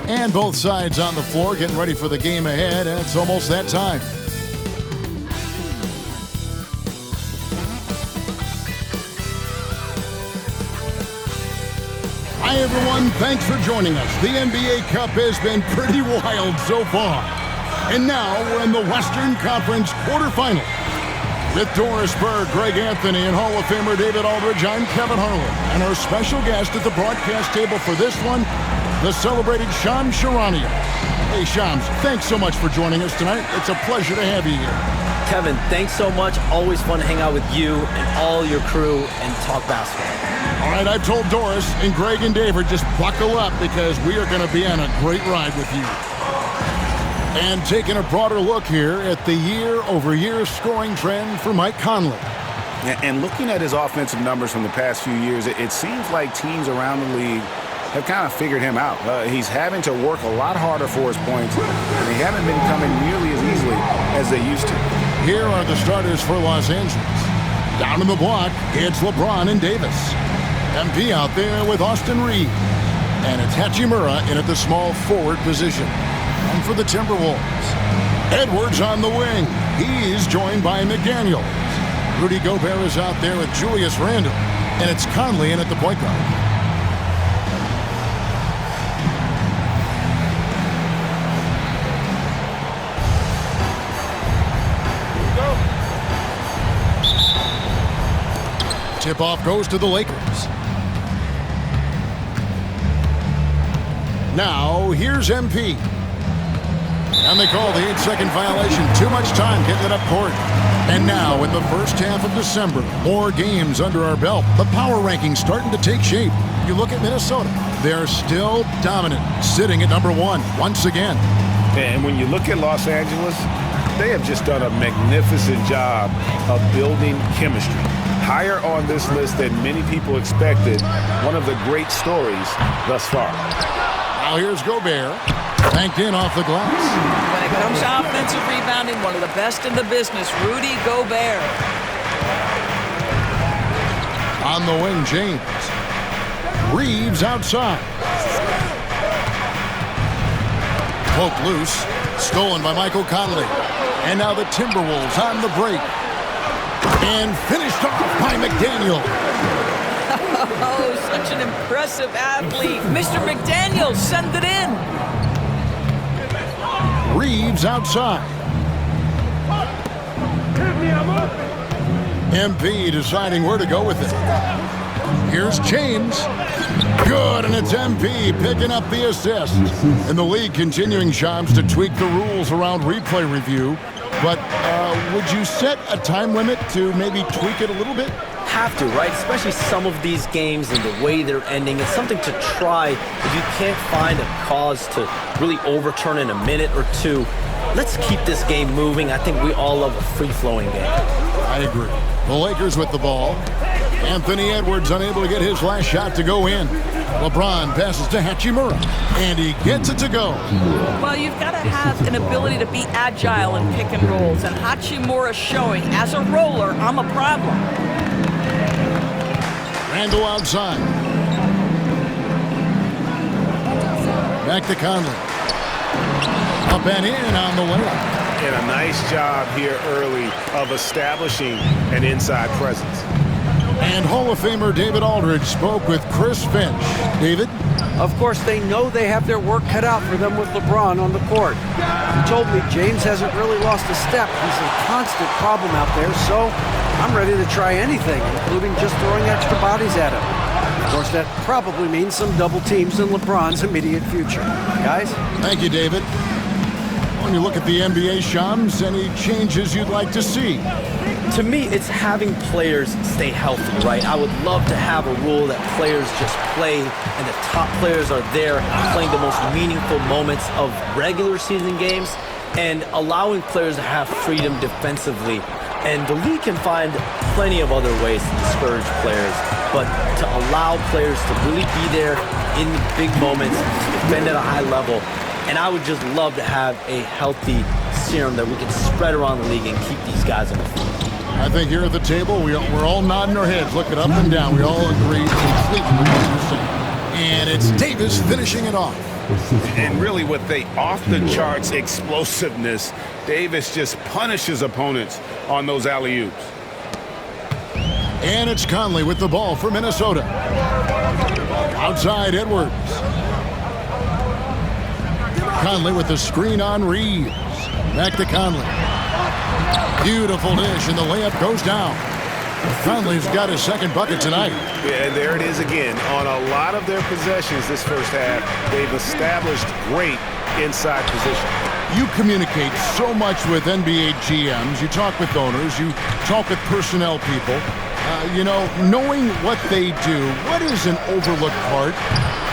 And both sides on the floor getting ready for the game ahead, and it's almost that time. Hi, everyone. Thanks for joining us. The NBA Cup has been pretty wild so far. And now we're in the Western Conference quarterfinal. With Doris Berg, Greg Anthony, and Hall of Famer David Aldridge, I'm Kevin Harlan. And our special guest at the broadcast table for this one, the celebrated Shams Charania. Hey, Shams, thanks so much for joining us tonight. It's a pleasure to have you here. Kevin, thanks so much. Always fun to hang out with you and all your crew and talk basketball. All right, I've told Doris and Greg and David, just buckle up because we are going to be on a great ride with you. And taking a broader look here at the year-over-year scoring trend for Mike Conley. And looking at his offensive numbers from the past few years, it seems like teams around the league have kind of figured him out. He's having to work a lot harder for his points, and they haven't been coming nearly as easily as they used to. Here are the starters for Los Angeles. Down in the block, it's LeBron and Davis. MP out there with Austin Reeves. And it's Hachimura in at the small forward position. And for the Timberwolves, Edwards on the wing. He's joined by McDaniels. Rudy Gobert is out there with Julius Randle. And it's Conley in at the point guard. Tip-off goes to the Lakers. Now, here's MP. And they call the 8-second violation. Too much time getting it up court. And now, in the first half of December, more games under our belt. The power rankings starting to take shape. You look at Minnesota. They're still dominant, sitting at number 1 once again. And when you look at Los Angeles, they have just done a magnificent job of building chemistry. Higher on this list than many people expected. One of the great stories thus far. Now here's Gobert. Banked in off the glass. When it comes to offensive rebounding, one of the best in the business, Rudy Gobert. On the wing, James. Reeves outside. Poked loose. Stolen by Michael Conley. And now the Timberwolves on the break. And finished off by McDaniel. Oh, such an impressive athlete. Mr. McDaniel, send it in. Reeves outside. MP deciding where to go with it. Here's James. Good, and it's MP picking up the assist. And the league continuing, Shams, to tweak the rules around replay review. But would you set a time limit to maybe tweak it a little bit? Have to, right? Especially some of these games and the way they're ending. It's something to try if you can't find a cause to really overturn in a minute or two. Let's keep this game moving. I think we all love a free-flowing game. I agree. The Lakers with the ball. Anthony Edwards unable to get his last shot to go in. LeBron passes to Hachimura, and he gets it to go. Well, you've got to have an ability to be agile in pick and rolls, and Hachimura showing, as a roller, I'm a problem. Randle outside. Back to Conley. Up and in on the layup. And a nice job here early of establishing an inside presence. And Hall of Famer David Aldridge spoke with Chris Finch. David? Of course, they know they have their work cut out for them with LeBron on the court. He told me James hasn't really lost a step. He's a constant problem out there, so I'm ready to try anything, including just throwing extra bodies at him. Of course, that probably means some double teams in LeBron's immediate future. Guys? Thank you, David. When you look at the NBA, Shams, any changes you'd like to see? To me, it's having players stay healthy, right? I would love to have a rule that players just play and the top players are there playing the most meaningful moments of regular season games and allowing players to have freedom defensively. And the league can find plenty of other ways to discourage players, but to allow players to really be there in the big moments, defend at a high level. And I would just love to have a healthy serum that we can spread around the league and keep these guys on the field. I think here at the table, we're all nodding our heads, looking up and down. We all agree completely with what you're saying. And it's Davis finishing it off. And really with the off-the-charts explosiveness, Davis just punishes opponents on those alley-oops. And it's Conley with the ball for Minnesota. Outside Edwards. Conley with the screen on Reeves. Back to Conley. Beautiful dish, and the layup goes down. Conley's got his second bucket tonight. Yeah, and there it is again. On a lot of their possessions this first half, they've established great inside position. You communicate so much with NBA GMs. You talk with owners. You talk with personnel people. Knowing what they do, what is an overlooked part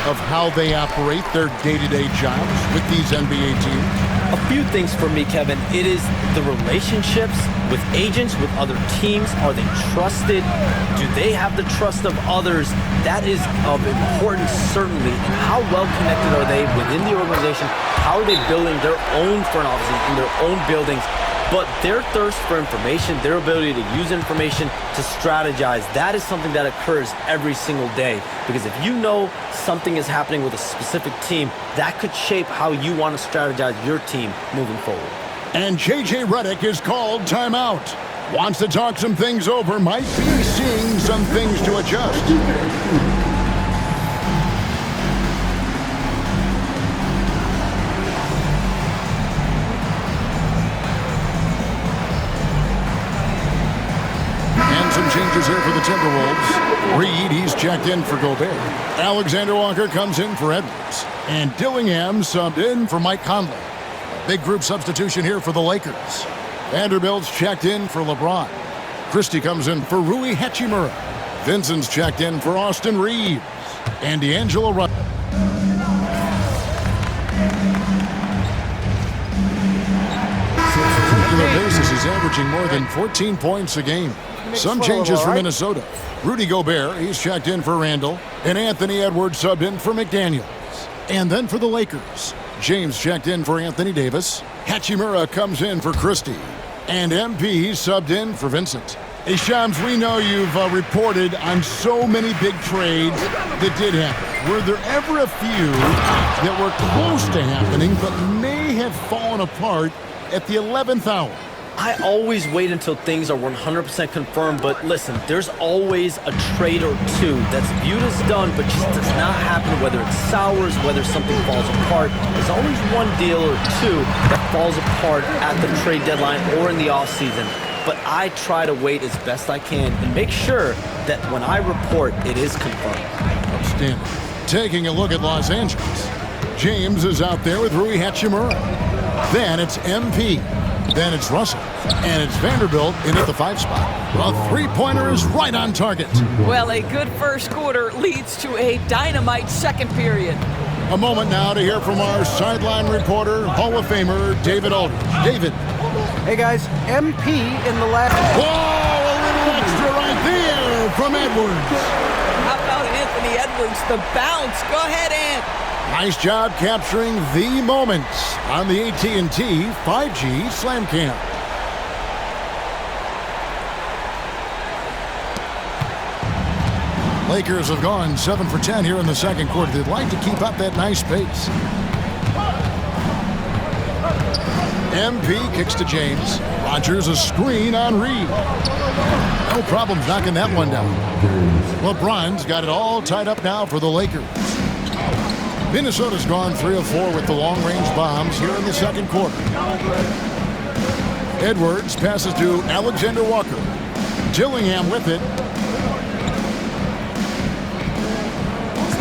of how they operate their day-to-day jobs with these NBA teams? A few things for me, Kevin. It is the relationships with agents, with other teams. Are they trusted? Do they have the trust of others? That is of importance, certainly. And how well connected are they within the organization? How are they building their own front offices in their own buildings? But their thirst for information, their ability to use information to strategize, that is something that occurs every single day. Because if you know something is happening with a specific team, that could shape how you want to strategize your team moving forward. And J.J. Redick is called timeout. Wants to talk some things over, might be seeing some things to adjust. Changes here for the Timberwolves. Reed, he's checked in for Gobert. Alexander Walker comes in for Edwards. And Dillingham subbed in for Mike Conley. Big group substitution here for the Lakers. Vanderbilt's checked in for LeBron. Christie comes in for Rui Hachimura. Vincent's checked in for Austin Reeves. And D'Angelo Russell. On a regular basis, he's averaging more than 14 points a game. Some changes for Minnesota. Rudy Gobert, he's checked in for Randall. And Anthony Edwards subbed in for McDaniels. And then for the Lakers, James checked in for Anthony Davis. Hachimura comes in for Christie. And MP subbed in for Vincent. Hey, Shams, we know you've reported on so many big trades that did happen. Were there ever a few that were close to happening but may have fallen apart at the 11th hour? I always wait until things are 100% confirmed, but listen, there's always a trade or two that's viewed as done, but just does not happen, whether it sours, whether something falls apart. There's always one deal or two that falls apart at the trade deadline or in the offseason. But I try to wait as best I can and make sure that when I report, it is confirmed. Outstanding. Taking a look at Los Angeles. James is out there with Rui Hachimura. Then it's MP. Then it's Russell. And it's Vanderbilt in at the 5 spot. A three-pointer is right on target. Well, a good first quarter leads to a dynamite second period. A moment now to hear from our sideline reporter, Hall of Famer David Aldridge. David. Hey, guys. MP in the last... Whoa, a little extra right there from Edwards. How about Anthony Edwards, the bounce? Go ahead, Ant. Nice job capturing the moments on the AT&T 5G Slam Cam. Lakers have gone 7 for 10 here in the second quarter. They'd like to keep up that nice pace. MP kicks to James. Rodgers a screen on Reed. No problems knocking that one down. LeBron's got it all tied up now for the Lakers. Minnesota's gone 3 of 4 with the long-range bombs here in the second quarter. Edwards passes to Alexander Walker. Dillingham with it.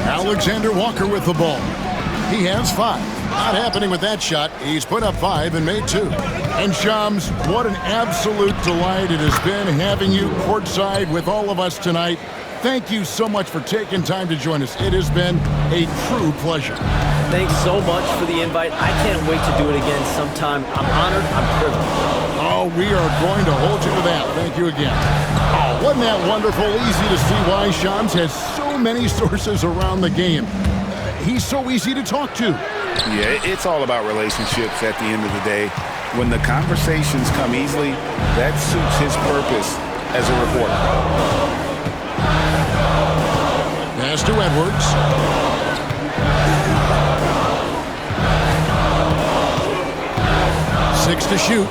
Alexander Walker with the ball. He has 5. Not happening with that shot. He's put up 5 and made 2. And Shams, what an absolute delight it has been having you courtside with all of us tonight. Thank you so much for taking time to join us. It has been a true pleasure. Thanks so much for the invite. I can't wait to do it again sometime. I'm honored. I'm privileged. Oh, we are going to hold you to that. Thank you again. Oh, wasn't that wonderful? Easy to see why Shams has so many sources around the game. He's so easy to talk to. Yeah, it's all about relationships at the end of the day. When the conversations come easily, that suits his purpose as a reporter. Pass to Edwards. 6 to shoot.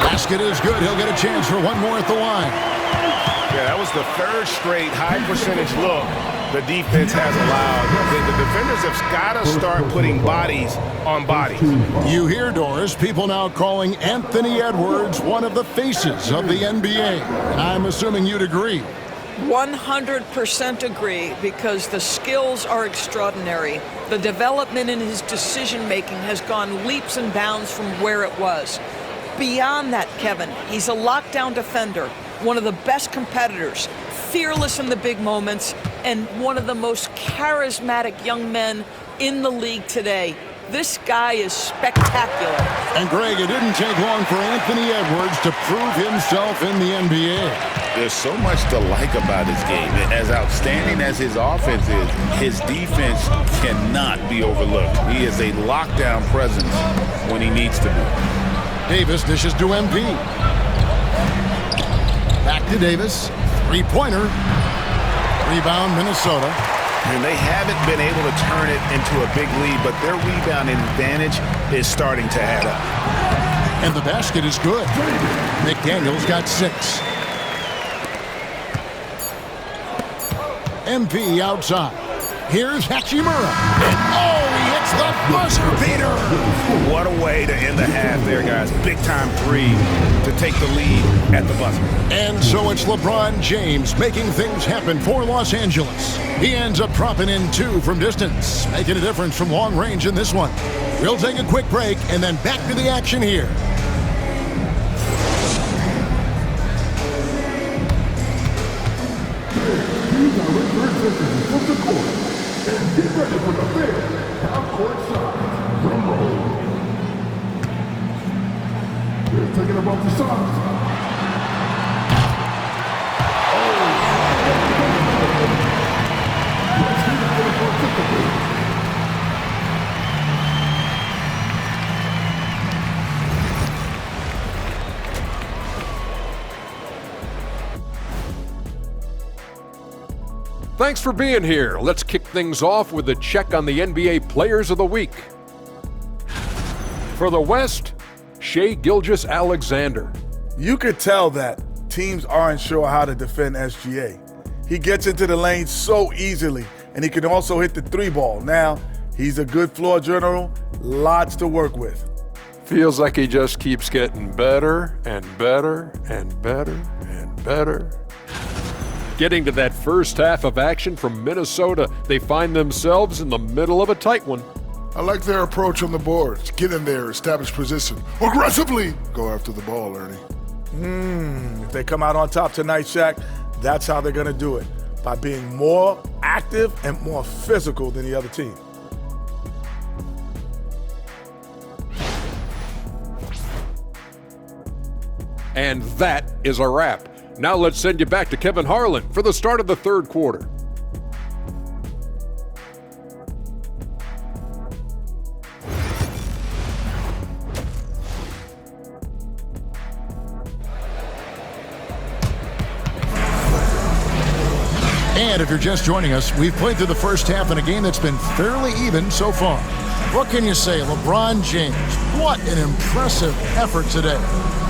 Basket is good. He'll get a chance for one more at the line. Yeah, that was the 3rd straight high percentage look the defense has allowed. The defenders have got to start putting bodies on bodies. You hear, Doris, people now calling Anthony Edwards one of the faces of the NBA. And I'm assuming you'd agree. 100% agree, because the skills are extraordinary. The development in his decision-making has gone leaps and bounds from where it was. Beyond that, Kevin, he's a lockdown defender, one of the best competitors, fearless in the big moments, and one of the most charismatic young men in the league today. This guy is spectacular. And Greg, it didn't take long for Anthony Edwards to prove himself in the NBA. There's so much to like about his game. As outstanding as his offense is, his defense cannot be overlooked. He is a lockdown presence when he needs to be. Davis dishes to MP. Back to Davis. Three-pointer. Rebound, Minnesota. And they haven't been able to turn it into a big lead, but their rebounding advantage is starting to add up. And the basket is good. McDaniel's got 6. MP outside. Here's Hachimura. And oh, he hits the buzzer beater. What a way to end the half there, guys. Big time 3 to take the lead at the buzzer. And so it's LeBron James making things happen for Los Angeles. He ends up dropping in 2 from distance, making a difference from long range in this one. We'll take a quick break and then back to the action here. From the court, and get ready for the big half-court shot. Drum roll. They're taking him off the side. Thanks for being here. Let's kick things off with a check on the NBA Players of the Week. For the West, Shai Gilgeous-Alexander. You could tell that teams aren't sure how to defend SGA. He gets into the lane so easily, and he can also hit the 3-ball. Now, he's a good floor general, lots to work with. Feels like he just keeps getting better and better and better and better. Getting to that first half of action from Minnesota, they find themselves in the middle of a tight one. I like their approach on the boards. Get in there, establish position. Aggressively go after the ball, Ernie. If they come out on top tonight, Shaq, that's how they're going to do it, by being more active and more physical than the other team. And that is a wrap. Now let's send you back to Kevin Harlan for the start of the third quarter. And if you're just joining us, we've played through the first half in a game that's been fairly even so far. What can you say? LeBron James, what an impressive effort today.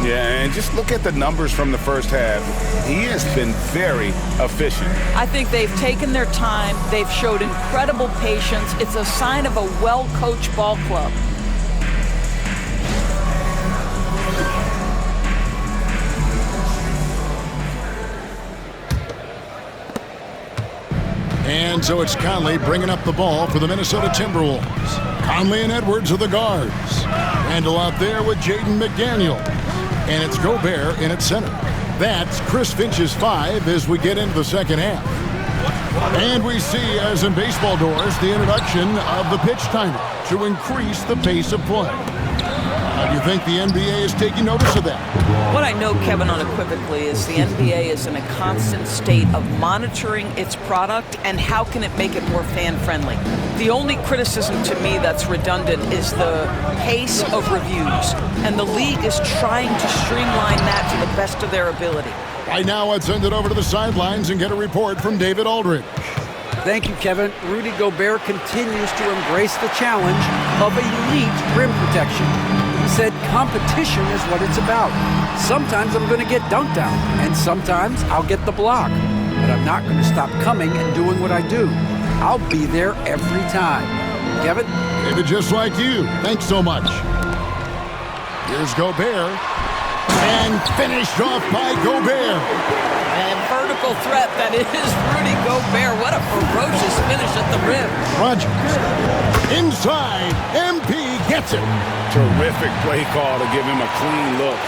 Yeah, and just look at the numbers from the first half. He has been very efficient. I think they've taken their time. They've showed incredible patience. It's a sign of a well-coached ball club. And so it's Conley bringing up the ball for the Minnesota Timberwolves. Conley and Edwards are the guards. Randall out there with Jaden McDaniel. And it's Gobert in at center. That's Chris Finch's 5 as we get into the second half. And we see, as in baseball doors, the introduction of the pitch timer to increase the pace of play. How do you think the NBA is taking notice of that? What I know, Kevin, unequivocally, is the NBA is in a constant state of monitoring its product and how can it make it more fan-friendly. The only criticism to me that's redundant is the pace of reviews, and the league is trying to streamline that to the best of their ability. Right now, let's send it over to the sidelines and get a report from David Aldridge. Thank you, Kevin. Rudy Gobert continues to embrace the challenge of elite rim protection. He said competition is what it's about. Sometimes I'm going to get dunked out, and sometimes I'll get the block. But I'm not going to stop coming and doing what I do. I'll be there every time. Kevin? David, just like you. Thanks so much. Here's Gobert. And finished off by Gobert. And vertical threat that is Rudy Gobert. What a ferocious finish at the rim. Rogers. Inside. MP gets it. Terrific play call to give him a clean look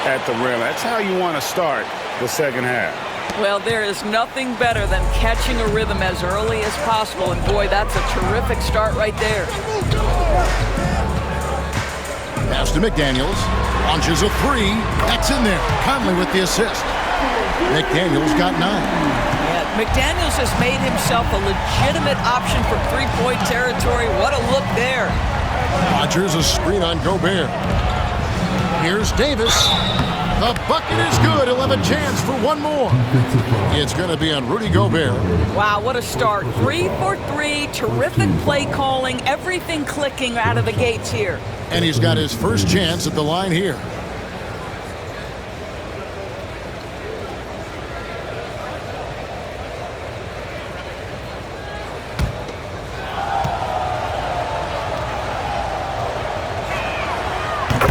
at the rim. That's how you want to start the second half. Well, there is nothing better than catching a rhythm as early as possible. And boy, that's a terrific start right there. Pass to McDaniels. Launches a 3. That's in there. Conley with the assist. McDaniels got 9. Yeah, McDaniels has made himself a legitimate option for three-point territory. What a look there. Rogers a screen on Gobert. Here's Davis. The bucket is good. He'll have a chance for one more. It's going to be on Rudy Gobert. Wow, what a start. 3 for 3. Terrific play calling. Everything clicking out of the gates here. And he's got his first chance at the line here.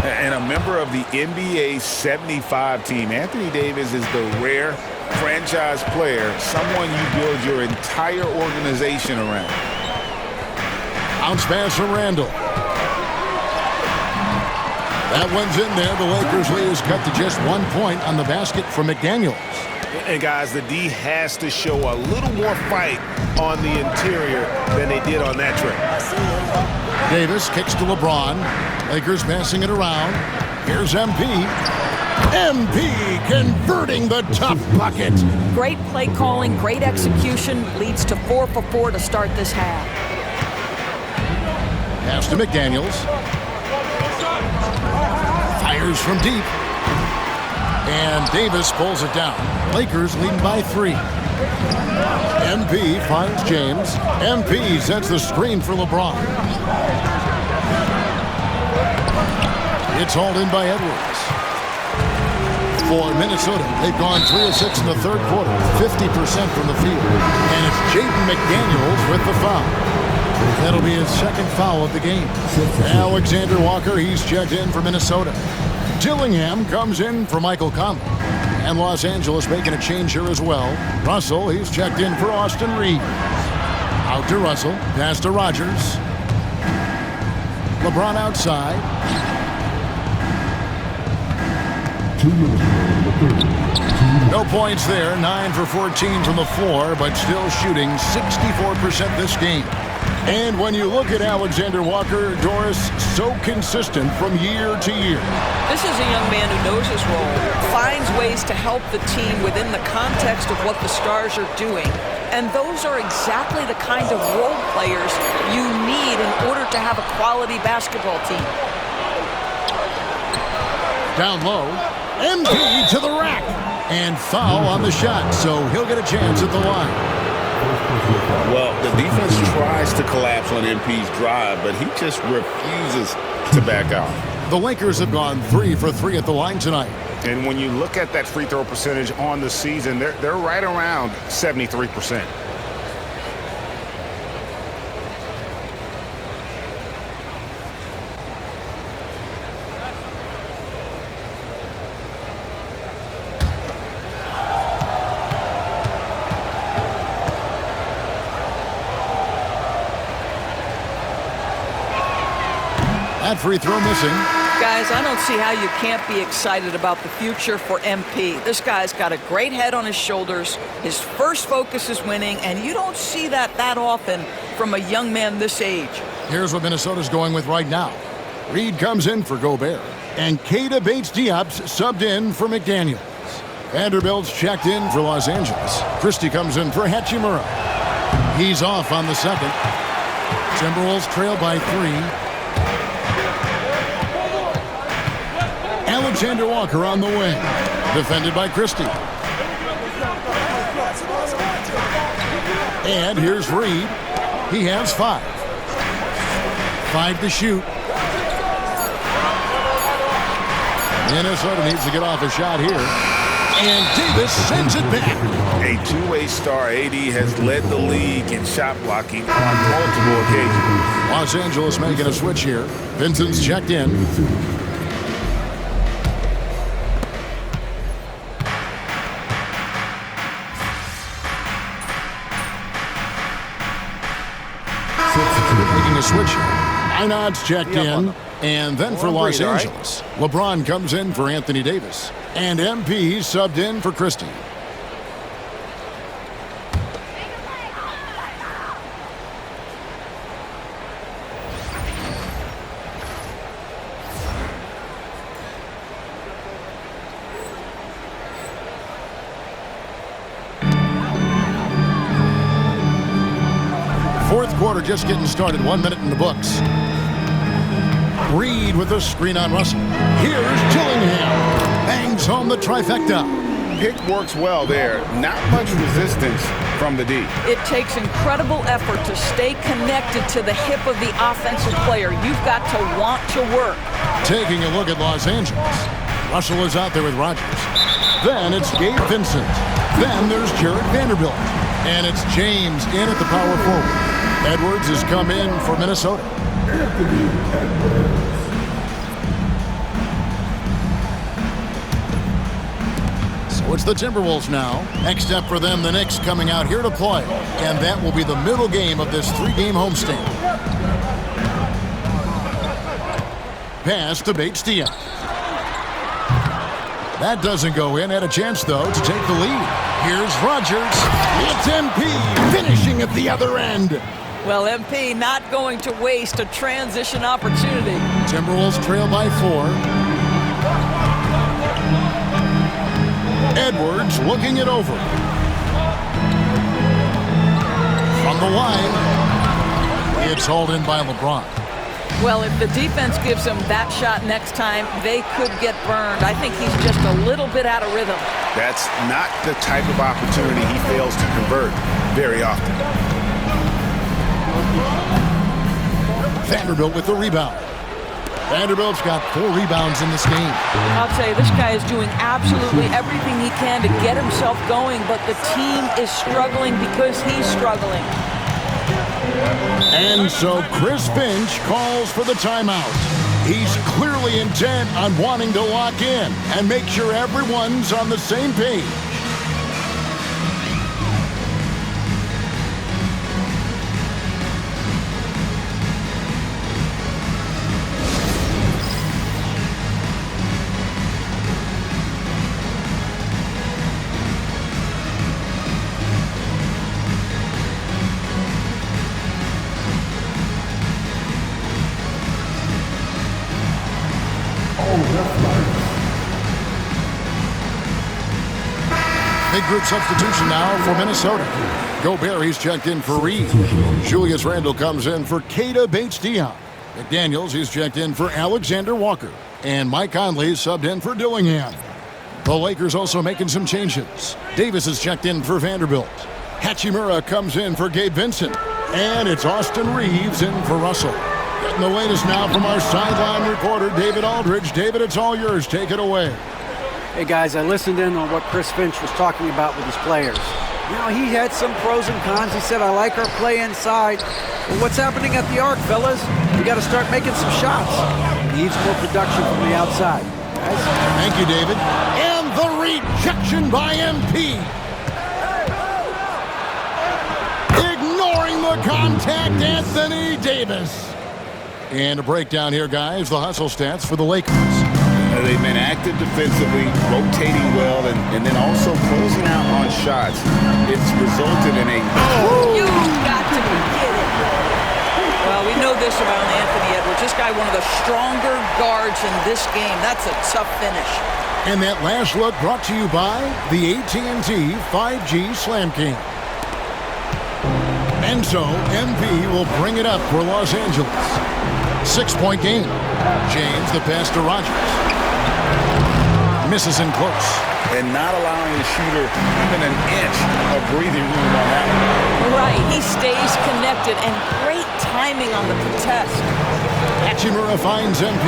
And a member of the NBA 75 team, Anthony Davis is the rare franchise player, someone you build your entire organization around. Bounce pass from Randall. That one's in there. The Lakers lead is cut to just 1 point on the basket from McDaniels. And guys, the D has to show a little more fight on the interior than they did on that trip. Davis kicks to LeBron. Lakers passing it around. Here's MP. MP converting the tough bucket. Great play calling, great execution. Leads to 4 for 4 to start this half. Pass to McDaniels. Fires from deep. And Davis pulls it down. Lakers leading by 3. MP finds James. MP sets the screen for LeBron. It's hauled in by Edwards. For Minnesota, they've gone 3 of 6 in the third quarter, 50% from the field. And it's Jaden McDaniels with the foul. That'll be his second foul of the game. Alexander Walker, he's checked in for Minnesota. Dillingham comes in for Michael Conley. And Los Angeles making a change here as well. Russell, he's checked in for Austin Reeves. Out to Russell, pass to Rogers. LeBron outside. 2 minutes in the third. No points there, 9 for 14 from the floor, but still shooting 64% this game. And when you look at Alexander Walker, Doris, so consistent from year to year. This is a young man who knows his role, finds ways to help the team within the context of what the Stars are doing. And those are exactly the kind of role players you need in order to have a quality basketball team. Down low, MP to the rack. And foul on the shot, so he'll get a chance at the line. Well, the defense tries to collapse on MP's drive, but he just refuses to back out. The Lakers have gone 3 for 3 at the line tonight. And when you look at that free throw percentage on the season, they're right around 73%. That free throw missing. Guys, I don't see how you can't be excited about the future for MP. This guy's got a great head on his shoulders. His first focus is winning, and you don't see that often from a young man this age. Here's what Minnesota's going with right now. Reed comes in for Gobert, and Keita Bates-Diop's subbed in for McDaniels. Vanderbilt's checked in for Los Angeles. Christie comes in for Hachimura. He's off on the second. Timberwolves trail by 3. Alexander Walker on the wing, defended by Christie. And here's Reed. He has 5. 5 to shoot. Minnesota needs to get off a shot here. And Davis sends it back. A two-way star, AD has led the league in shot blocking on multiple occasions. Los Angeles making a switch here. Vincent's checked in. Making a switch. Einad's checked in. And then for Los Angeles, LeBron comes in for Anthony Davis. And MP subbed in for Christie. Fourth quarter just getting started. 1 minute in the books. Reed with a screen on Russell. Here's Dillingham. Bangs home the trifecta. Pick works well there. Not much resistance from the D. It takes incredible effort to stay connected to the hip of the offensive player. You've got to want to work. Taking a look at Los Angeles. Russell is out there with Rodgers. Then it's Gabe Vincent. Then there's Jared Vanderbilt. And it's James in at the power forward. Edwards has come in for Minnesota. So it's the Timberwolves now. Next step for them, the Knicks coming out here to play. And that will be the middle game of this 3-game homestand. Pass to Bates-Diop. That doesn't go in. Had a chance, though, to take the lead. Here's Rodgers. It's MP finishing at the other end. Well, MP not going to waste a transition opportunity. Timberwolves trail by 4. Edwards looking it over. From the line, it's hauled in by LeBron. Well, if the defense gives him that shot next time, they could get burned. I think he's just a little bit out of rhythm. That's not the type of opportunity he fails to convert very often. Vanderbilt with the rebound. Vanderbilt's got 4 rebounds in this game. I'll tell you, this guy is doing absolutely everything he can to get himself going, but the team is struggling because he's struggling. And so Chris Finch calls for the timeout. He's clearly intent on wanting to lock in and make sure everyone's on the same page. Big group substitution now for Minnesota. Gobert, he's checked in for Reed. Julius Randle comes in for Keita Bates-Diop. McDaniels, he's checked in for Alexander Walker. And Mike Conley subbed in for Dillingham. The Lakers also making some changes. Davis is checked in for Vanderbilt. Hachimura comes in for Gabe Vincent. And it's Austin Reeves in for Russell. Getting the latest now from our sideline reporter, David Aldridge. David, it's all yours. Take it away. Hey, guys, I listened in on what Chris Finch was talking about with his players. You know, he had some pros and cons. He said, I like our play inside. But what's happening at the arc, fellas? We got to start making some shots. Needs more production from the outside. Guys? Thank you, David. And the rejection by MP. Ignoring the contact, Anthony Davis. And a breakdown here, guys. The hustle stats for the Lakers. They've been active defensively, rotating well, and then also closing out on shots. It's resulted in a... You got to be kidding. Well, we know this about Anthony Edwards. This guy, one of the stronger guards in this game. That's a tough finish. And that last look brought to you by the AT&T 5G Slam King. And so, MP will bring it up for Los Angeles. 6-point game. James, the pass to Rogers. Misses in close. And not allowing the shooter even an inch of breathing room on that one. Right, he stays connected, and great timing on the contest. Hachimura finds MP.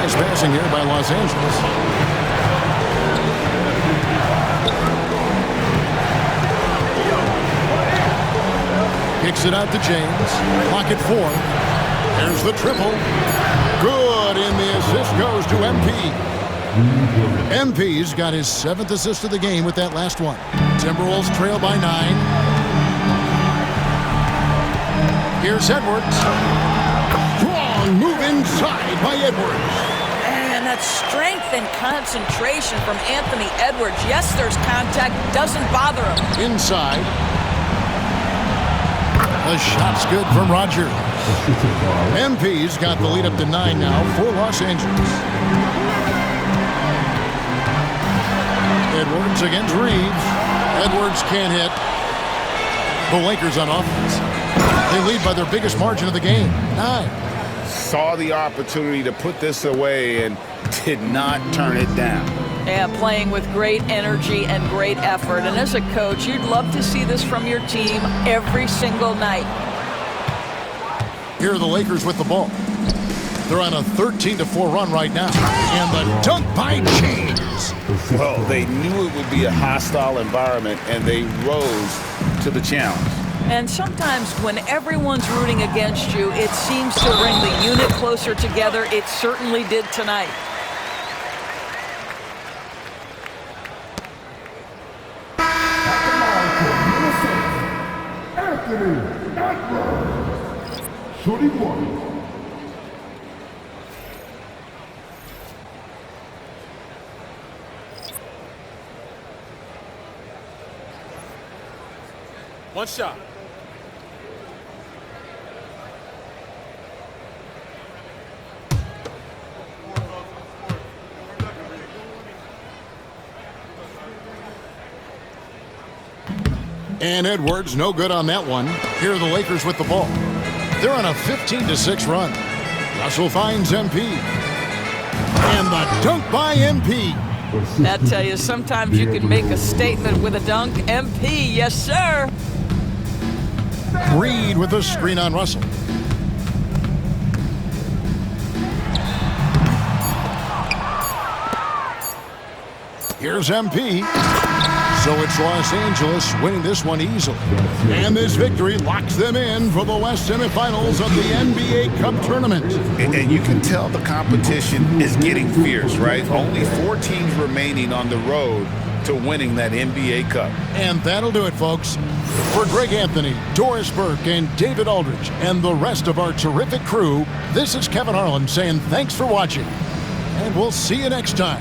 Nice passing here by Los Angeles. Kicks it out to James. Clock at 4. There's the triple. Good, and the assist goes to MP. MP's got his 7th assist of the game with that last one. Timberwolves trail by 9. Here's Edwards. Strong move inside by Edwards. And that strength and concentration from Anthony Edwards. Yes, there's contact. Doesn't bother him. Inside. The shot's good from Roger. MP's got the lead up to 9 now for Los Angeles. Edwards against Reeves. Edwards can't hit. The Lakers on offense. They lead by their biggest margin of the game, 9. Saw the opportunity to put this away and did not turn it down. Yeah, playing with great energy and great effort. And as a coach, you'd love to see this from your team every single night. Here are the Lakers with the ball. They're on a 13-4 run right now. And the dunk by James. Well, they knew it would be a hostile environment, and they rose to the challenge. And sometimes when everyone's rooting against you, it seems to bring the unit closer together. It certainly did tonight. Shooting 1. One shot. And Edwards, no good on that one. Here are the Lakers with the ball. They're on a 15-6 run. Russell finds MP. And the dunk by MP. I tell you, sometimes you can make a statement with a dunk. MP, yes, sir. Reed with a screen on Russell. Here's MP. So it's Los Angeles winning this one easily. And this victory locks them in for the West semifinals of the NBA Cup tournament. And you can tell the competition is getting fierce, right? Only 4 teams remaining on the road to winning that NBA Cup. And that'll do it, folks. For Greg Anthony, Doris Burke, and David Aldridge, and the rest of our terrific crew, this is Kevin Harlan saying thanks for watching. And we'll see you next time.